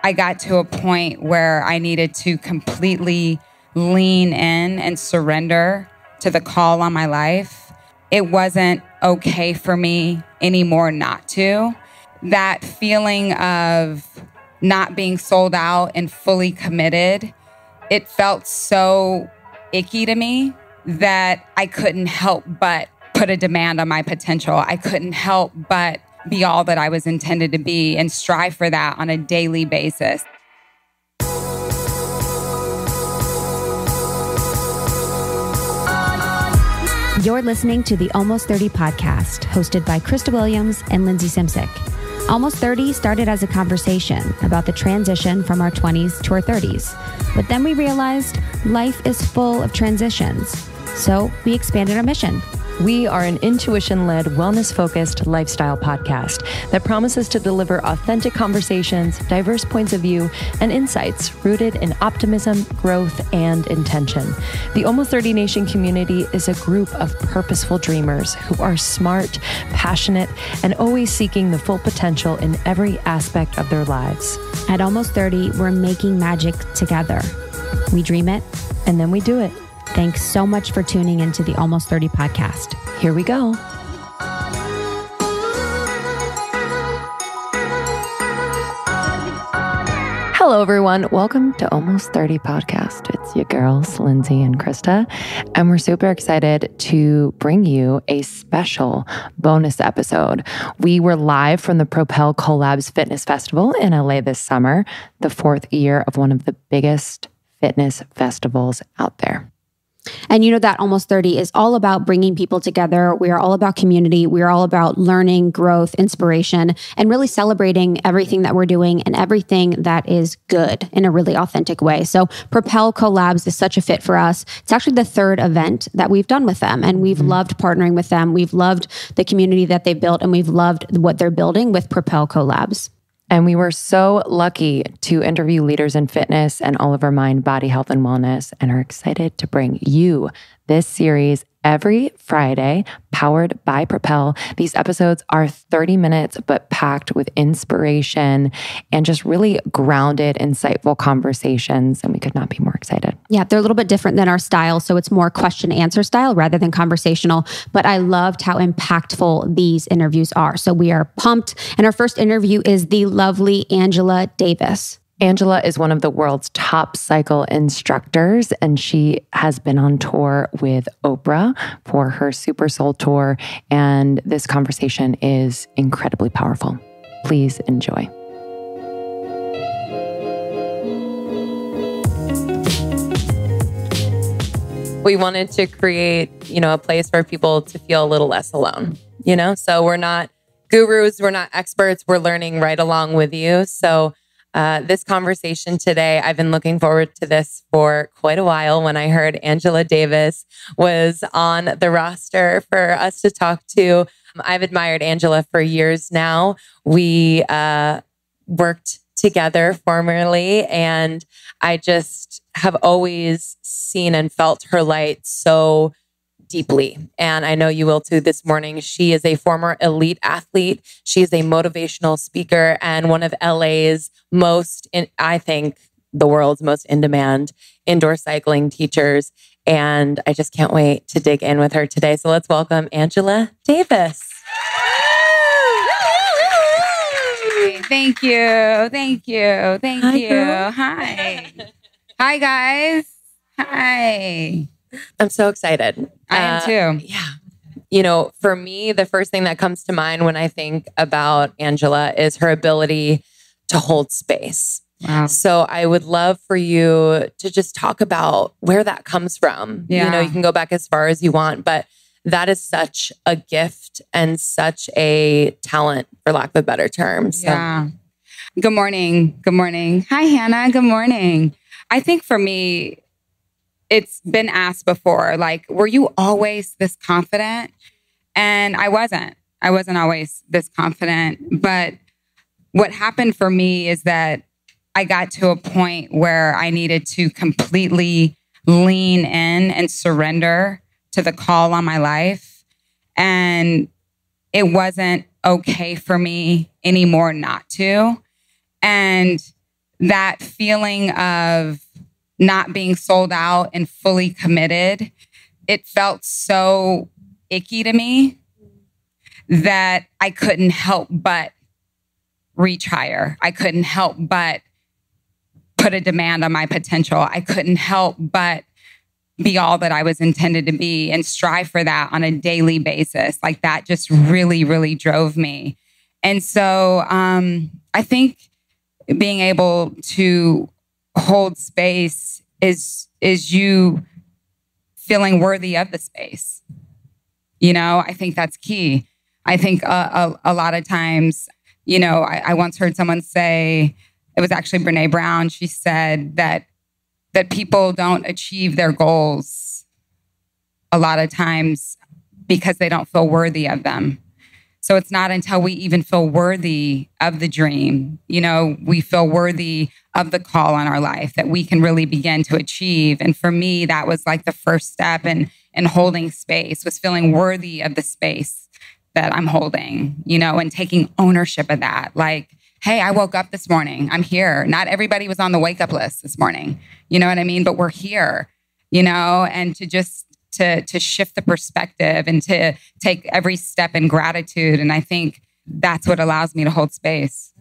I got to a point where I needed to completely lean in and surrender to the call on my life. It wasn't okay for me anymore not to. That feeling of not being sold out and fully committed, it felt so icky to me that I couldn't help but put a demand on my potential. I couldn't help but be all that I was intended to be and strive for that on a daily basis. You're listening to the Almost 30 podcast, hosted by Krista Williams and Lindsay Simsick. Almost 30 started as a conversation about the transition from our 20s to our 30s. But then we realized life is full of transitions. So we expanded our mission. We are an intuition-led, wellness-focused lifestyle podcast that promises to deliver authentic conversations, diverse points of view, and insights rooted in optimism, growth, and intention. The Almost 30 Nation community is a group of purposeful dreamers who are smart, passionate, and always seeking the full potential in every aspect of their lives. At Almost 30, we're making magic together. We dream it, and then we do it. Thanks so much for tuning into the Almost 30 podcast. Here we go. Hello, everyone. Welcome to Almost 30 podcast. It's your girls, Lindsay and Krista, and we're super excited to bring you a special bonus episode. We were live from the Propel Collabs Fitness Festival in LA this summer, the fourth year of one of the biggest fitness festivals out there. And you know that Almost 30 is all about bringing people together. We are all about community. We are all about learning, growth, inspiration, and really celebrating everything that we're doing and everything that is good in a really authentic way. So Propel Collabs is such a fit for us. It's actually the third event that we've done with them, and we've loved partnering with them. We've loved the community that they've built, and we've loved what they're building with Propel Collabs. And we were so lucky to interview leaders in fitness and all over mind, body, health, and wellness, and are excited to bring you this series every Friday, powered by Propel. These episodes are 30 minutes, but packed with inspiration and just really grounded, insightful conversations. And we could not be more excited. Yeah, they're a little bit different than our style. So it's more question answer style rather than conversational. But I loved how impactful these interviews are. So we are pumped. And our first interview is the lovely Manuel-Davis. Angela is one of the world's top cycle instructors, and she has been on tour with Oprah for her Super Soul Tour. And this conversation is incredibly powerful. Please enjoy. We wanted to create, a place for people to feel a little less alone, So we're not gurus, we're not experts, we're learning right along with you. So this conversation today, I've been looking forward to this for quite a while. When I heard Manuel-Davis was on the roster for us to talk to, I've admired Angela for years now. We worked together formerly, and I just have always seen and felt her light so deeply. And I know you will too this morning. She is a former elite athlete. She is a motivational speaker and one of LA's I think the world's most in-demand indoor cycling teachers. And I just can't wait to dig in with her today. So let's welcome Manuel-Davis. Thank you. Thank you. Thank you. Girl. Hi. Hi, guys. Hi. I'm so excited. I am too. Yeah. For me, the first thing that comes to mind when I think about Angela is her ability to hold space. Wow. So I would love for you to just talk about where that comes from. Yeah. You can go back as far as you want, but that is such a gift and such a talent, for lack of a better term. So. Yeah. Good morning. Good morning. Hi, Hannah. Good morning. I think for me, it's been asked before, were you always this confident? And I wasn't. I wasn't always this confident. But what happened for me is that I got to a point where I needed to completely lean in and surrender to the call on my life. And it wasn't okay for me anymore not to. And that feeling of not being sold out and fully committed, it felt so icky to me that I couldn't help but reach higher. I couldn't help but put a demand on my potential. I couldn't help but be all that I was intended to be and strive for that on a daily basis. Like that just really, really drove me. And so I think being able to hold space is you feeling worthy of the space. You know, I think that's key. I think a lot of times, you know, I once heard someone say, it was actually Brene Brown, she said that people don't achieve their goals a lot of times because they don't feel worthy of them. So it's not until we even feel worthy of the dream, you know, we feel worthy of the call on our life that we can really begin to achieve. And for me, that was like the first step in holding space, was feeling worthy of the space that I'm holding, you know, and taking ownership of that. Like, hey, I woke up this morning. I'm here. Not everybody was on the wake up list this morning. You know what I mean? But we're here, you know, and to just to shift the perspective and to take every step in gratitude. And I think that's what allows me to hold space.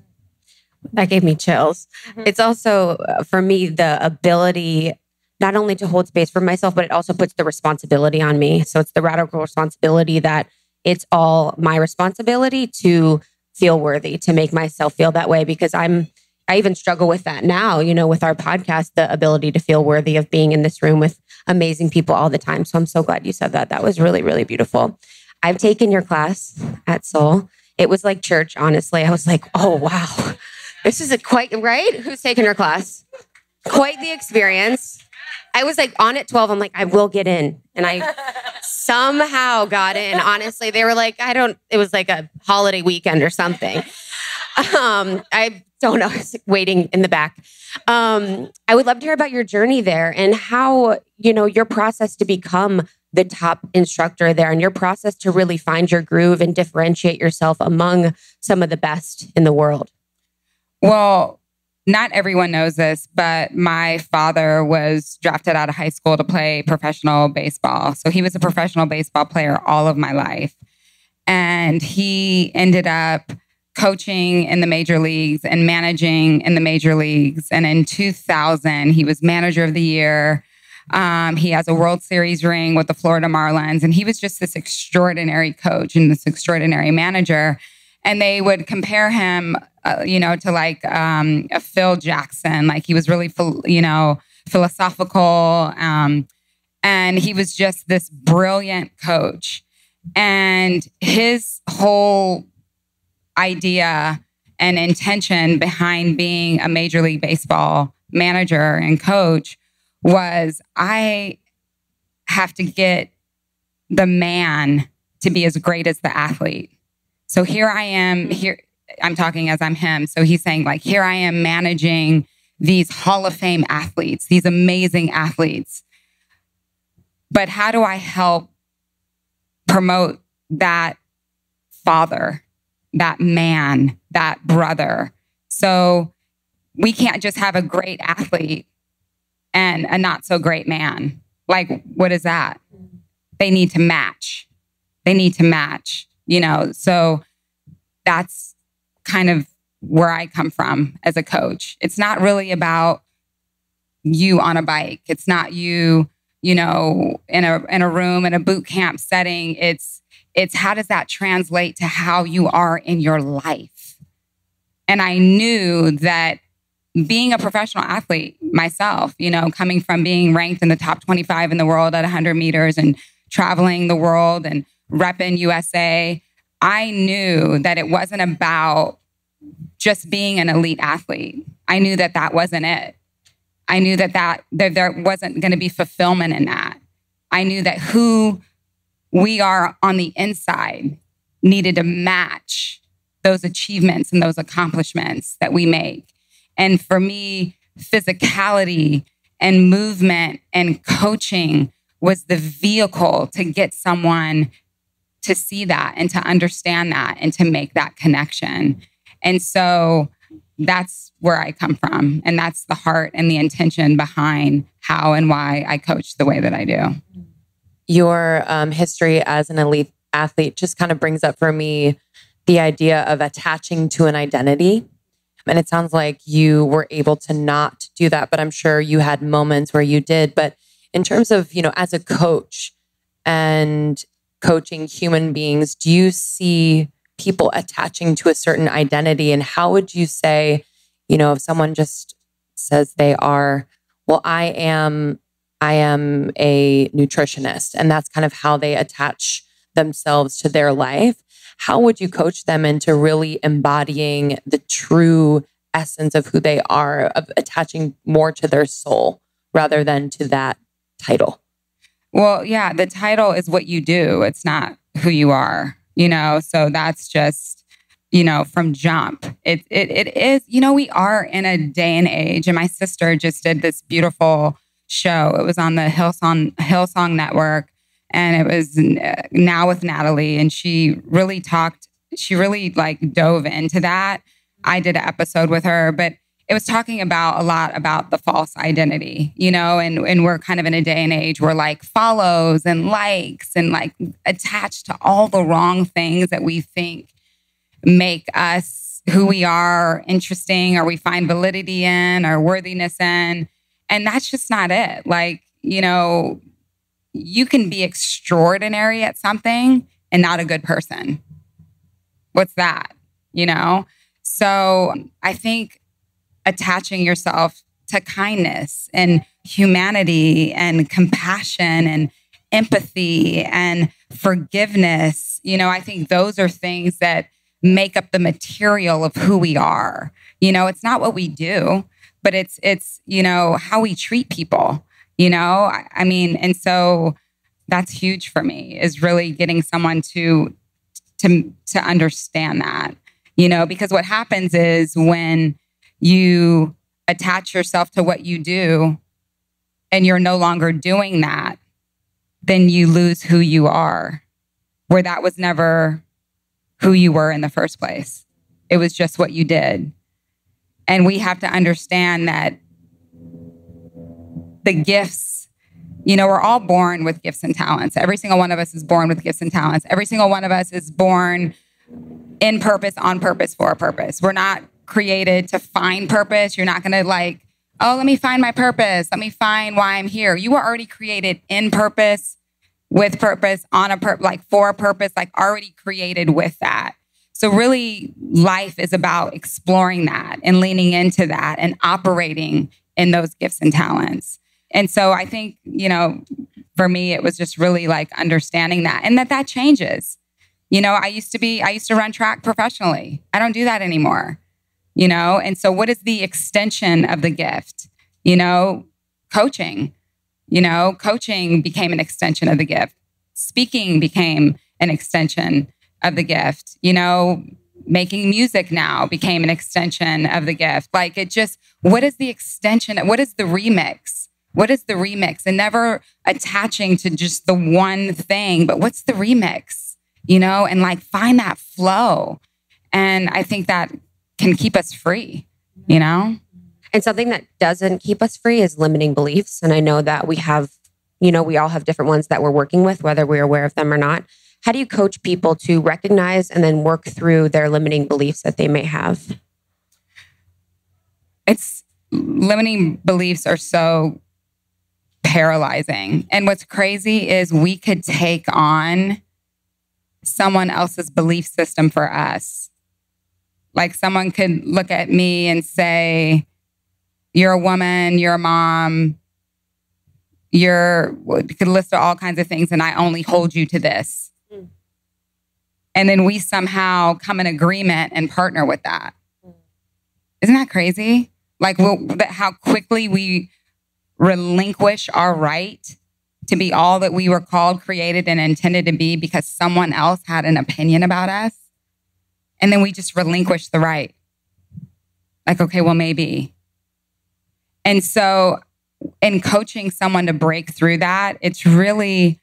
That gave me chills. It's also, for me, the ability not only to hold space for myself, but it also puts the responsibility on me. So it's the radical responsibility that it's all my responsibility to feel worthy, to make myself feel that way, because I even struggle with that now, you know, with our podcast, the ability to feel worthy of being in this room with amazing people all the time. So I'm so glad you said that. That was really, really beautiful. I've taken your class at Soul. It was like church, honestly. I was like, oh, wow, this is quite, right? Who's taken her class? Quite the experience. I was like on at 12. I'm like, I will get in. And I somehow got in. Honestly, they were like, it was like a holiday weekend or something. I don't know. I was waiting in the back. I would love to hear about your journey there and how, you know, your process to become the top instructor there and your process to really find your groove and differentiate yourself among some of the best in the world. Well, not everyone knows this, but my father was drafted out of high school to play professional baseball. So he was a professional baseball player all of my life. And he ended up coaching in the major leagues and managing in the major leagues. And in 2000, he was manager of the year. He has a World Series ring with the Florida Marlins. And he was just this extraordinary coach and this extraordinary manager. And they would compare him, you know, to like a Phil Jackson. Like he was really, you know, philosophical. And he was just this brilliant coach. And his whole idea and intention behind being a Major League Baseball manager and coach was, I have to get the man to be as great as the athlete. So here I am, here I'm talking as I'm him. So he's saying like, here I am managing these Hall of Fame athletes, these amazing athletes. But how do I help promote that father, that man, that brother? So we can't just have a great athlete and a not so great man. Like, what is that? They need to match. They need to match, you know? So that's kind of where I come from as a coach. It's not really about you on a bike. It's not you, you know, in a room, in a boot camp setting. It's how does that translate to how you are in your life? And I knew that being a professional athlete myself, you know, coming from being ranked in the top 25 in the world at 100 meters and traveling the world and repping USA, I knew that it wasn't about just being an elite athlete. I knew that that wasn't it. I knew that there wasn't going to be fulfillment in that. I knew that who we are on the inside needed to match those achievements and those accomplishments that we make. And for me, physicality and movement and coaching was the vehicle to get someone to see that and to understand that and to make that connection. And so that's where I come from. And that's the heart and the intention behind how and why I coach the way that I do. Your history as an elite athlete just kind of brings up for me the idea of attaching to an identity. And it sounds like you were able to not do that, but I'm sure you had moments where you did. But in terms of, as a coach and coaching human beings, do you see people attaching to a certain identity? And how would you say, if someone just says they are, well, I am a nutritionist, and that's kind of how they attach themselves to their life. How would you coach them into really embodying the true essence of who they are, of attaching more to their soul rather than to that title? Well, yeah, the title is what you do. It's not who you are, so that's just, from jump. It is, we are in a day and age, and my sister just did this beautiful show. It was on the Hillsong Network, and it was Now with Natalie, and she really dove into that. I did an episode with her, but it was talking about a lot about the false identity, and we're kind of in a day and age where like follows and likes and like attached to all the wrong things that we think make us who we are, interesting, or we find validity in or worthiness in. And that's just not it. Like, you can be extraordinary at something and not a good person. What's that? So I think attaching yourself to kindness and humanity and compassion and empathy and forgiveness, I think those are things that make up the material of who we are. It's not what we do, but it's how we treat people, and so that's huge for me, is really getting someone to understand that, because what happens is when you attach yourself to what you do and you're no longer doing that, then you lose who you are, where that was never who you were in the first place. It was just what you did. And we have to understand that the gifts, we're all born with gifts and talents. Every single one of us is born with gifts and talents. Every single one of us is born in purpose, on purpose, for a purpose. We're not created to find purpose. You're not going to let me find my purpose. Let me find why I'm here. You were already created in purpose, with purpose, on a purpose, for a purpose, already created with that. So really, life is about exploring that and leaning into that and operating in those gifts and talents. And so I think, for me, it was just really understanding that, and that changes. I used to run track professionally. I don't do that anymore, And so what is the extension of the gift? Coaching. Coaching became an extension of the gift. Speaking became an extension of the gift. Making music now became an extension of the gift. What is the extension? What is the remix? What is the remix? And never attaching to just the one thing, but what's the remix? And find that flow. And I think that can keep us free, And something that doesn't keep us free is limiting beliefs. And I know that we have, we all have different ones that we're working with, whether we're aware of them or not. How do you coach people to recognize and then work through their limiting beliefs that they may have? Limiting beliefs are so paralyzing. And what's crazy is we could take on someone else's belief system for us. Someone could look at me and say, you're a woman, you're a mom, you could list all kinds of things, and I only hold you to this. And then we somehow come in agreement and partner with that. Isn't that crazy? How quickly we relinquish our right to be all that we were called, created, and intended to be because someone else had an opinion about us. And then we just relinquish the right. Okay, well, maybe. And so in coaching someone to break through that, it's really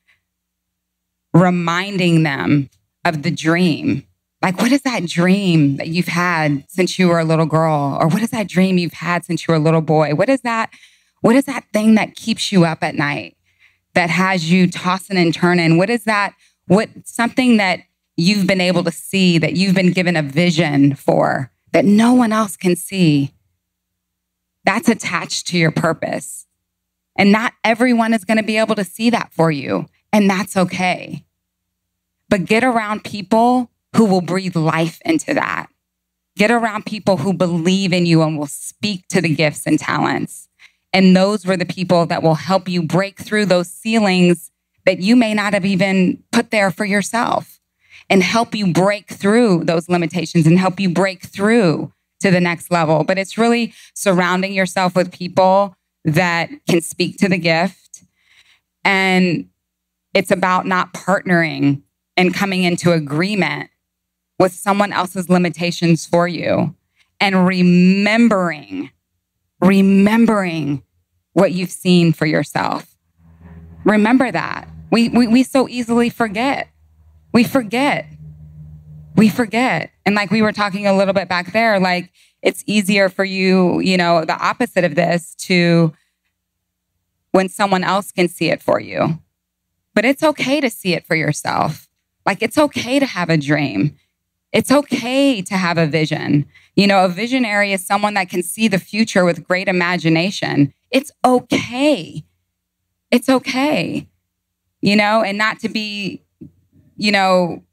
reminding them of the dream. Like, what is that dream that you've had since you were a little girl? Or what is that dream you've had since you were a little boy? What is that thing that keeps you up at night, that has you tossing and turning? What is that? Something that you've been able to see, that you've been given a vision for, that no one else can see? That's attached to your purpose. And not everyone is going to be able to see that for you. And that's okay. But get around people who will breathe life into that. Get around people who believe in you and will speak to the gifts and talents. And those were the people that will help you break through those ceilings that you may not have even put there for yourself, and help you break through those limitations and help you break through to the next level. But it's really surrounding yourself with people that can speak to the gift. And it's about not partnering and coming into agreement with someone else's limitations for you, and remembering what you've seen for yourself. Remember that. We so easily forget. We forget. And like we were talking a little bit back there, like it's easier for you, the opposite of this, to when someone else can see it for you. But it's okay to see it for yourself. Like, it's okay to have a dream. It's okay to have a vision. A visionary is someone that can see the future with great imagination. It's okay. It's okay, and not to be,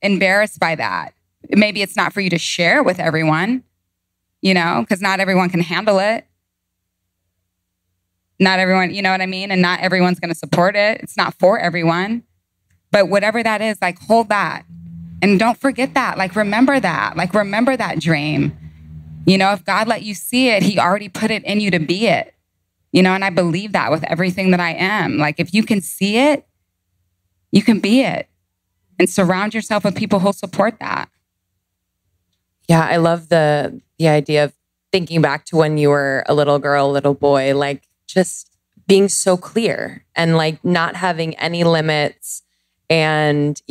embarrassed by that. Maybe it's not for you to share with everyone, because not everyone can handle it. Not everyone, you know what I mean? And not everyone's going to support it. It's not for everyone. But whatever that is, like, hold that. And don't forget that. Like, remember that. Like, remember that dream. If God let you see it, he already put it in you to be it. And I believe that with everything that I am. Like, if you can see it, you can be it. And surround yourself with people who'll support that. Yeah, I love the idea of thinking back to when you were a little girl, little boy, like just being so clear and like not having any limits, and,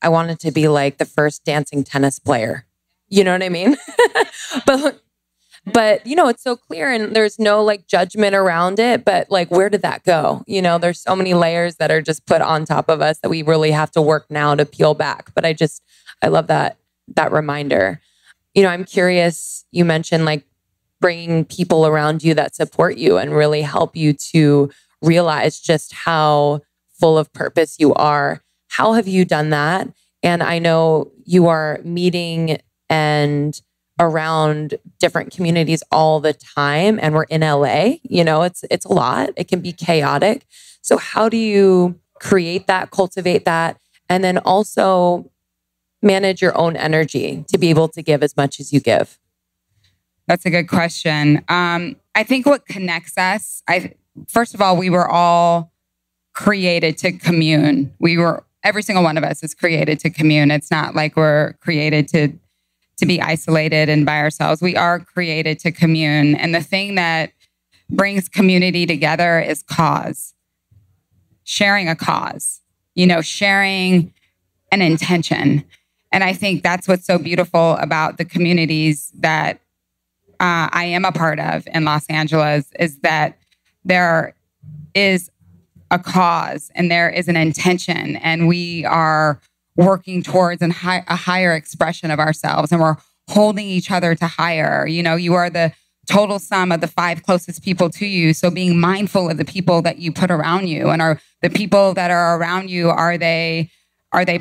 I wanted to be like the first dancing tennis player. You know what I mean? But it's so clear, and there's no like judgment around it. But like, where did that go? There's so many layers that are just put on top of us that we really have to work now to peel back. But I love that reminder. I'm curious, you mentioned like bringing people around you that support you and really help you to realize just how full of purpose you are. How have you done that? And I know you are meeting and around different communities all the time, and we're in LA. It's a lot. It can be chaotic. So how do you create that, cultivate that, and then also manage your own energy to be able to give as much as you give? That's a good question. I think what connects us, first of all, we were all created to commune. Every single one of us is created to commune. It's not like we're created to be isolated and by ourselves. We are created to commune. And the thing that brings community together is cause. Sharing a cause, sharing an intention. And I think that's what's so beautiful about the communities that I am a part of in Los Angeles, is that there is a cause and there is an intention, and we are working towards a higher expression of ourselves, and we're holding each other to higher. You are the total sum of the 5 closest people to you. So being mindful of the people that you put around you, and are the people that are around you, are they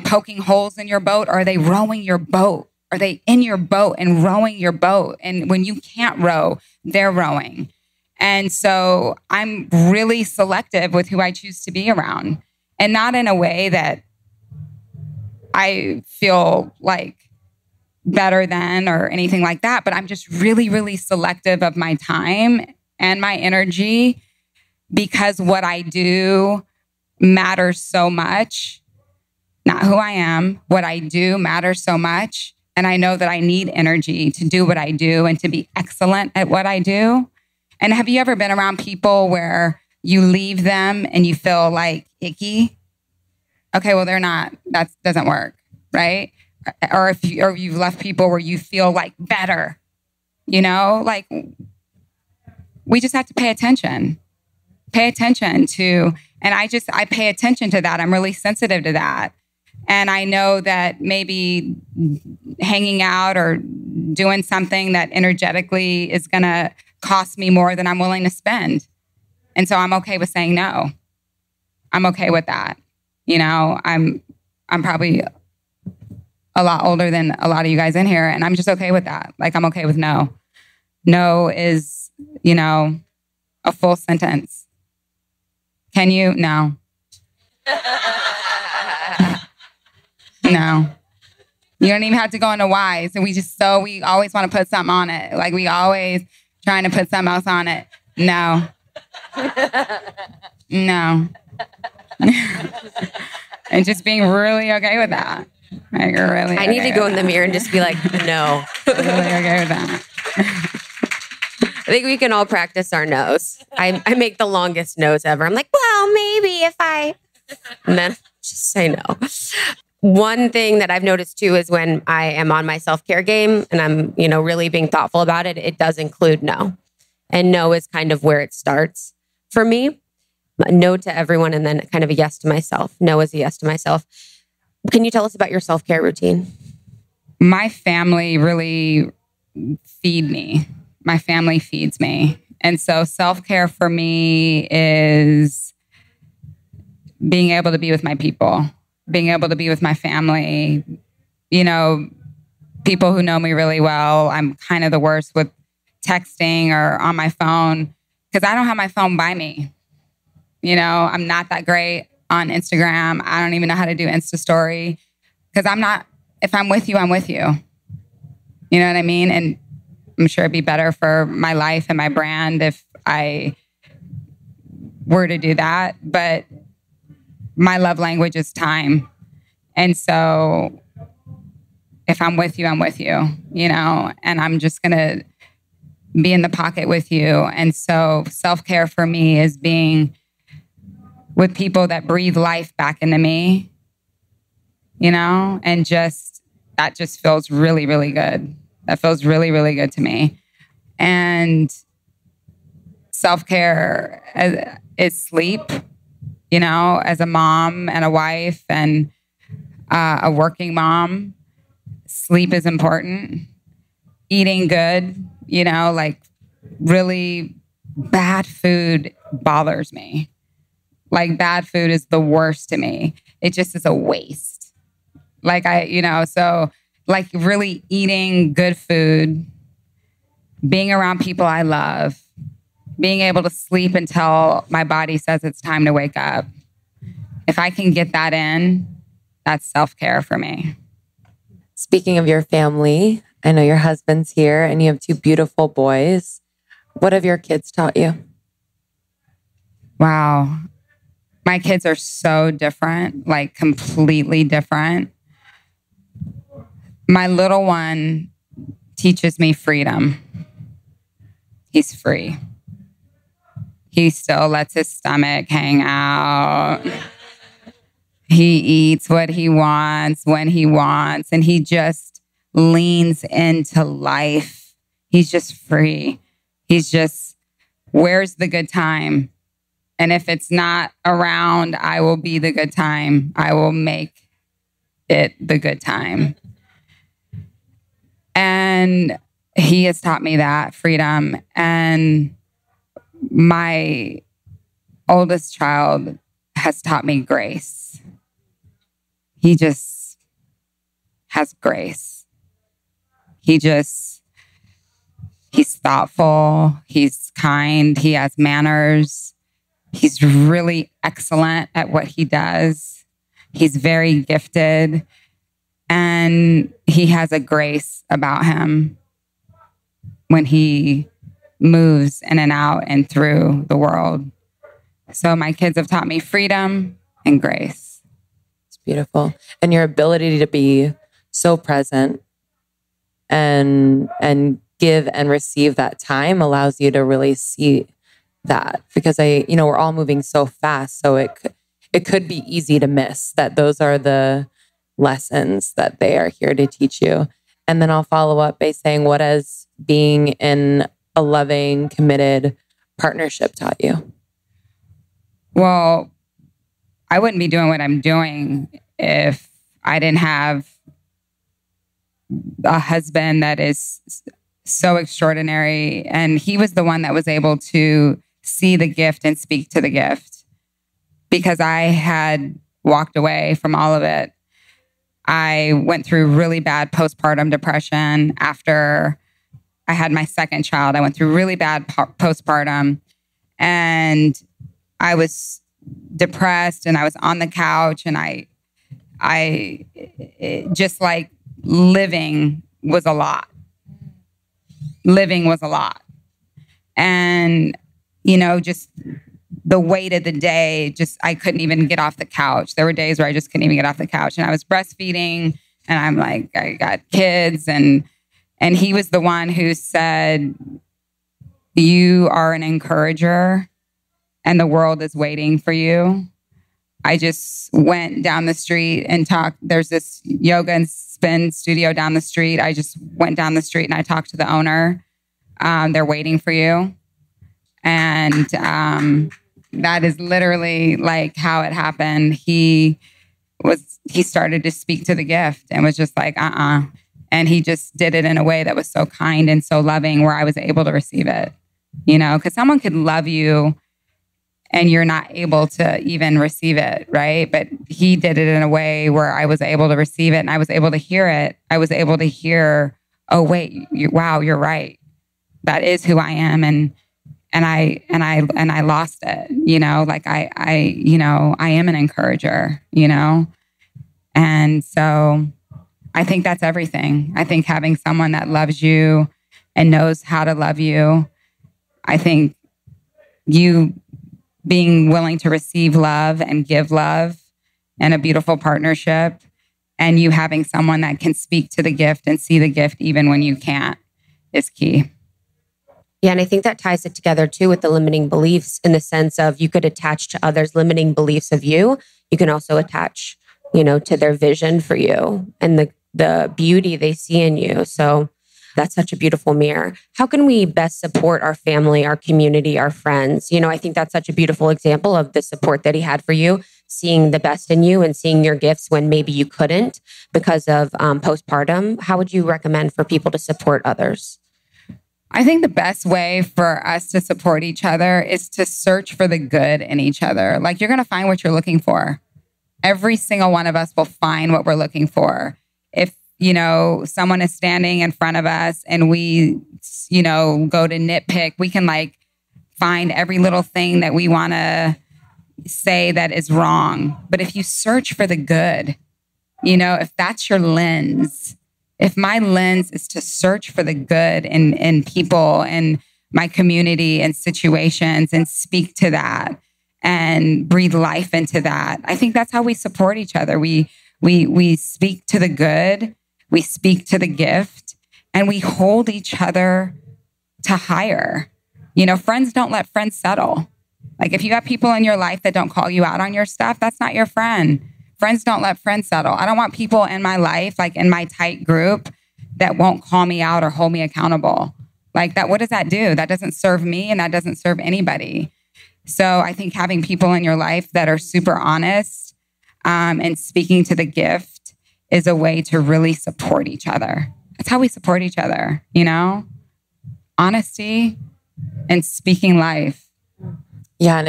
poking holes in your boat? Are they rowing your boat? Are they in your boat and rowing your boat? And when you can't row, they're rowing. And so I'm really selective with who I choose to be around, and not in a way that I feel like better than or anything like that, but I'm just really, really selective of my time and my energy, because what I do matters so much. Not who I am, what I do matters so much. And I know that I need energy to do what I do and to be excellent at what I do. And have you ever been around people where you leave them and you feel like icky? Okay, well, they're not. That doesn't work, right? or if you've left people where you feel like better, like we just have to pay attention to, and I pay attention to that. I'm really sensitive to that. And I know that maybe hanging out or doing something that energetically is going to cost me more than I'm willing to spend. And so I'm okay with saying no. I'm okay with that. I'm probably a lot older than a lot of you guys in here, and I'm just okay with that. Like, I'm okay with no. No is, a full sentence. Can you? No. No. You don't even have to go into whys. And we always want to put something on it. Like, we always trying to put something else on it. No. No. And just being really okay with that. Like, really. I need to go in the mirror and just be like, no. Really okay with that. I think we can all practice our no's. I make the longest no's ever. I'm like, well, maybe if I, and then just say no. One thing that I've noticed too is when I am on my self-care game and I'm, really being thoughtful about it, it does include no. And no is kind of where it starts for me. No to everyone and then kind of a yes to myself. No is a yes to myself. Can you tell us about your self-care routine? My family really feed me. My family feeds me. And so self-care for me is being able to be with my people, being able to be with my family. People who know me really well, I'm kind of the worst with texting or on my phone because I don't have my phone by me. I'm not that great on Instagram. I don't even know how to do Insta story because if I'm with you, I'm with you. You know what I mean? And I'm sure it'd be better for my life and my brand if I were to do that. But my love language is time. And so if I'm with you, I'm with you, and I'm just going to be in the pocket with you. And so self-care for me is being with people that breathe life back into me, and that just feels really, really good. That feels really, really good to me. And self-care is sleep, as a mom and a wife and a working mom. Sleep is important. Eating good, like really bad food bothers me. Like, bad food is the worst to me. It just is a waste. Like, so like really eating good food, being around people I love, being able to sleep until my body says it's time to wake up. If I can get that in, that's self-care for me. Speaking of your family, I know your husband's here and you have two beautiful boys. What have your kids taught you? Wow. My kids are so different, like completely different. My little one teaches me freedom. He's free. He still lets his stomach hang out. He eats what he wants when he wants, and he just leans into life. He's just free. Where's the good time? And if it's not around, I will be the good time. I will make it the good time. And he has taught me that freedom. And my oldest child has taught me grace. He just has grace. He's thoughtful. He's kind. He has manners. He's really excellent at what he does. He's very gifted. And he has a grace about him when he moves in and out and through the world. So my kids have taught me freedom and grace. It's beautiful. And your ability to be so present and give and receive that time allows you to really see that, because we're all moving so fast. So it could be easy to miss that those are the lessons that they are here to teach you. And then I'll follow up by saying, what has being in a loving, committed partnership taught you? Well, I wouldn't be doing what I'm doing if I didn't have a husband that is so extraordinary. And he was the one that was able to see the gift and speak to the gift, because I had walked away from all of it. I went through really bad postpartum depression after I had my second child. I went through really bad postpartum, and I was depressed, and I was on the couch, and I just like living was a lot. Living was a lot. And, you know, just the weight of the day, I couldn't even get off the couch. There were days where I just couldn't even get off the couch, and I was breastfeeding, and I'm like, I got kids, and he was the one who said, you are an encourager and the world is waiting for you. I just went down the street and talked. There's this yoga and spin studio down the street. I just went down the street and I talked to the owner. They're waiting for you. And that is literally like how it happened. He started to speak to the gift and was just like, And he just did it in a way that was so kind and so loving, where I was able to receive it, you know, because someone could love you and you're not able to even receive it, right? But he did it in a way where I was able to receive it, and I was able to hear it. I was able to hear, oh wait, wow, you're right. That is who I am, and I lost it, you know. Like I am an encourager, you know, and so I think that's everything. I think having someone that loves you and knows how to love you. I think you being willing to receive love and give love and a beautiful partnership, and you having someone that can speak to the gift and see the gift even when you can't, is key. Yeah, and I think that ties it together too with the limiting beliefs, in the sense of you could attach to others' limiting beliefs of you. You can also attach, you know, to their vision for you and the beauty they see in you. So that's such a beautiful mirror. How can we best support our family, our community, our friends? You know, I think that's such a beautiful example of the support that he had for you, seeing the best in you and seeing your gifts when maybe you couldn't because of postpartum. How would you recommend for people to support others? I think the best way for us to support each other is to search for the good in each other. Like, you're going to find what you're looking for. Every single one of us will find what we're looking for. If, you know, someone is standing in front of us and we, you know, go to nitpick, we can like find every little thing that we want to say that is wrong. But if you search for the good, you know, if that's your lens, if my lens is to search for the good in people and my community and situations and speak to that and breathe life into that, I think that's how we support each other. We speak to the good, we speak to the gift, and we hold each other to higher. You know, friends don't let friends settle. Like, if you have people in your life that don't call you out on your stuff, that's not your friend. Friends don't let friends settle. I don't want people in my life, like in my tight group, that won't call me out or hold me accountable. Like that, what does that do? That doesn't serve me and that doesn't serve anybody. So I think having people in your life that are super honest and speaking to the gift is a way to really support each other. That's how we support each other, you know? Honesty and speaking life. Yeah, and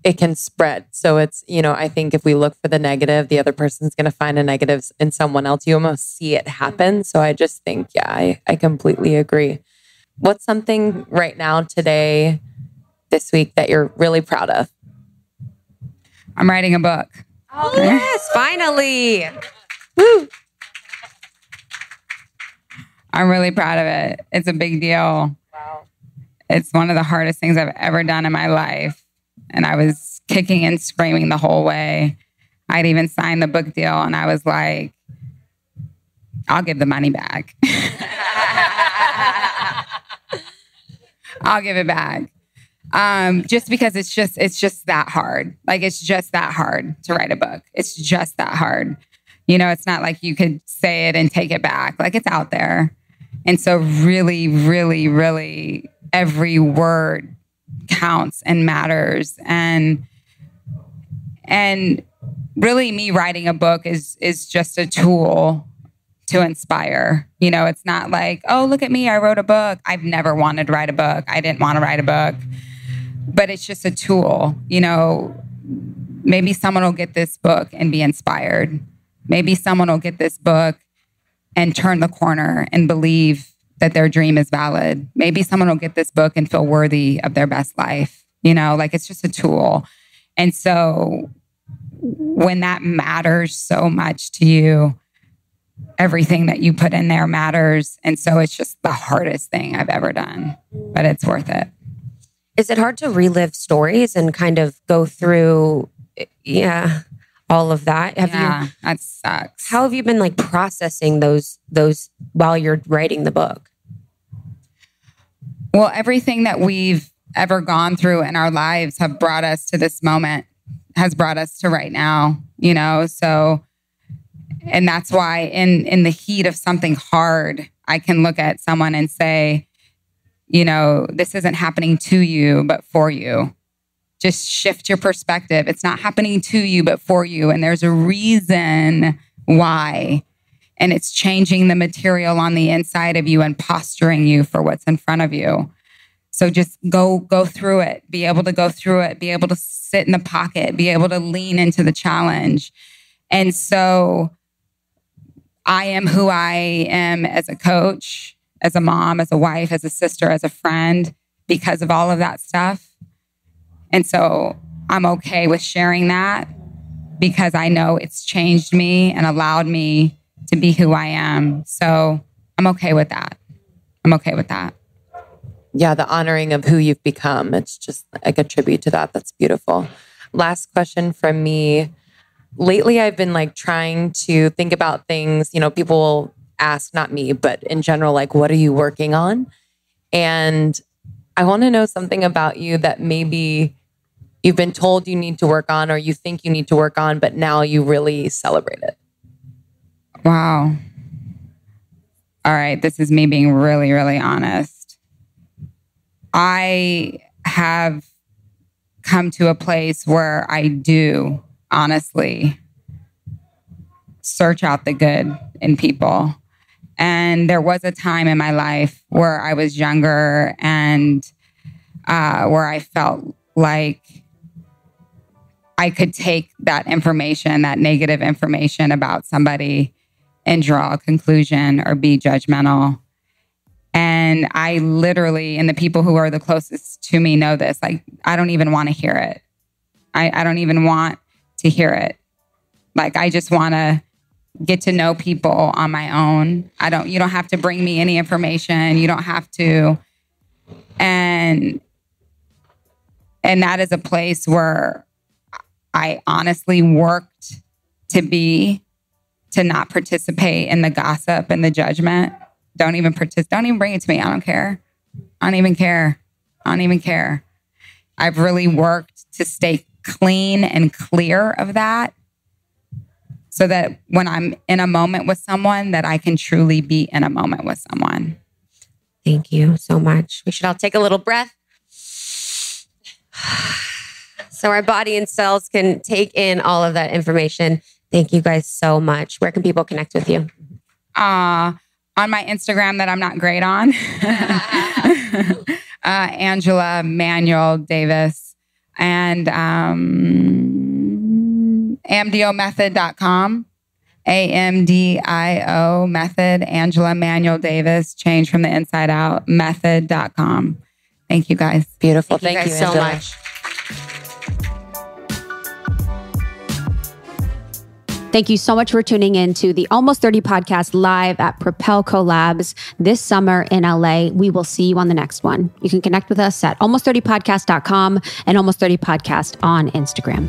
it can spread. So it's, you know, I think if we look for the negative, the other person's going to find a negative in someone else. You almost see it happen. So I just think, yeah, I completely agree. What's something right now, today, this week, that you're really proud of? I'm writing a book. Oh, yes, finally. Woo. I'm really proud of it. It's a big deal. Wow. It's one of the hardest things I've ever done in my life. And I was kicking and screaming the whole way. I'd even signed the book deal and I was like, I'll give the money back. I'll give it back. Just because it's just that hard. Like, it's just that hard to write a book. It's just that hard. It's not like you could say it and take it back. Like, it's out there. And so really, really, really every word counts and matters. And really me writing a book is just a tool to inspire. It's not like, oh, look at me, I wrote a book. I've never wanted to write a book. I didn't want to write a book. But it's just a tool. Maybe someone will get this book and be inspired. Maybe someone will get this book and turn the corner and believe that their dream is valid. Maybe someone will get this book and feel worthy of their best life. It's just a tool. And so when that matters so much to you, everything that you put in there matters. And so it's just the hardest thing I've ever done, but it's worth it. Is it hard to relive stories and kind of go through, all of that? That sucks. How have you been processing those while you're writing the book? Well, everything that we've ever gone through in our lives have brought us to this moment, has brought us to right now, so, and that's why in the heat of something hard, I can look at someone and say, this isn't happening to you, but for you. Just shift your perspective. It's not happening to you, but for you. And there's a reason why. And it's changing the material on the inside of you and posturing you for what's in front of you. So just go through it, be able to go through it, be able to sit in the pocket, be able to lean into the challenge. And so I am who I am as a coach, as a mom, as a wife, as a sister, as a friend, because of all of that stuff. And so I'm okay with sharing that because I know it's changed me and allowed me to be who I am. So I'm okay with that. Yeah, the honoring of who you've become. It's just like a tribute to that. That's beautiful. Last question from me. Lately, I've been trying to think about things, people will ask, not me, but in general, what are you working on? And I want to know something about you that maybe you've been told you need to work on, or you think you need to work on, but now you really celebrate it. Wow. All right. This is me being really, really honest. I have come to a place where I do honestly search out the good in people. And there was a time in my life where I was younger and where I felt like I could take that information, that negative information about somebody, and draw a conclusion or be judgmental. And I literally, and the people who are the closest to me know this, I don't even want to hear it. I don't even want to hear it. I just want to get to know people on my own. You don't have to bring me any information. You don't have to. And that is a place where I honestly worked to not participate in the gossip and the judgment. Don't even bring it to me. I don't care. I don't even care. I've really worked to stay clean and clear of that so that when I'm in a moment with someone, that I can truly be in a moment with someone. Thank you so much. We should all take a little breath so our body and cells can take in all of that information. Thank you guys so much. Where can people connect with you? On my Instagram that I'm not great on. Angela Manuel-Davis. And amdiomethod.com. AMDIO method. Angela Manuel-Davis. Change from the inside out. Method.com. Thank you guys. Beautiful. Thank you so much. Thank you so much for tuning in to the Almost 30 podcast live at Propel Collabs this summer in LA. We will see you on the next one. You can connect with us at almost30podcast.com and almost30podcast on Instagram.